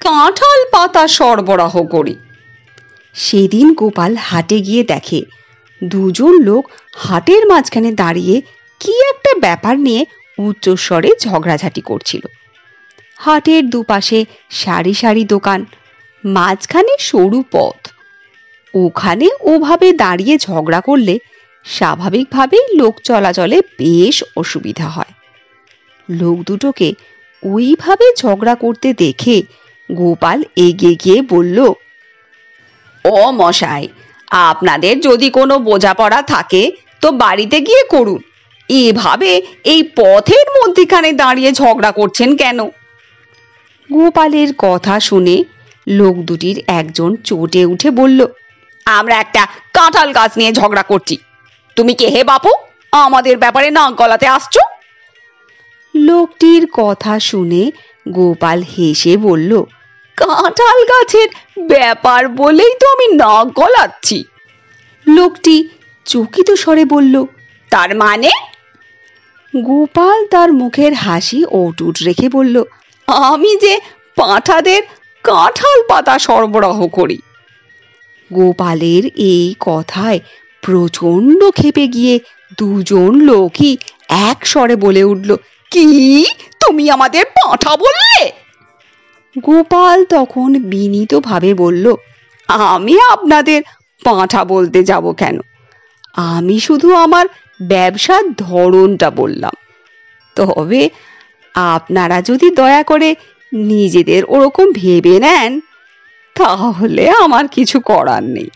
কাঁঠাল পাতা সরবরাহ করি। সেদিন গোপাল হাটে গিয়ে দেখে দুজন লোক হাটের মাঝখানে দাঁড়িয়ে কি একটা ব্যাপার নিয়ে উচ্চস্বরে ঝগড়াঝাটি করছিল। হাটের দুপাশে সারি সারি দোকান, মাঝখানে সরু পথ। ওখানে ওভাবে দাঁড়িয়ে ঝগড়া করলে স্বাভাবিকভাবেই লোক চলাচলে বেশ অসুবিধা হয়। লোক দুটোকে ওইভাবে ঝগড়া করতে দেখে গোপাল এগিয়ে গিয়ে বলল, ও মশাই, আপনাদের যদি কোনো বোঝাপড়া থাকে তো বাড়িতে গিয়ে করুন, এভাবে এই পথের মধ্যিখানে দাঁড়িয়ে ঝগড়া করছেন কেন? গোপালের কথা শুনে লোক দুটির একজন চটে উঠে বলল, আমরা একটা কাঁঠাল গাছ নিয়ে ঝগড়া করছি, তুমি কে হে বাপু, আমাদের ব্যাপারে নাক গলাতে আসছো? লোকটির কথা শুনে গোপাল হেসে বলল, কাঁঠাল গাছের ব্যাপার বলেই তো আমি নাক গলাচ্ছি। লোকটি চকিত স্বরে বলল, তার মানে? গোপাল তার মুখের হাসি অটুট রেখে বলল, আমি যে পাঁঠাদের কাঁঠাল পাতা সরবরাহ করি। গোপালের এই কথায় প্রচন্ড ক্ষেপে গিয়ে দুজন লোকই এক স্বরে বলে উঠল, কি, তুমি আমাদের পাঁঠা বললে? গোপাল তখন বিনীতভাবে বলল, আমি আপনাদের পাঁঠা বলতে যাব কেন? আমি শুধু আমার ব্যবসার ধরনটা বললাম। তবে আপনারা যদি দয়া করে নিজেদের ওরকম ভেবে নেন তাহলে আমার কিছু করার নেই।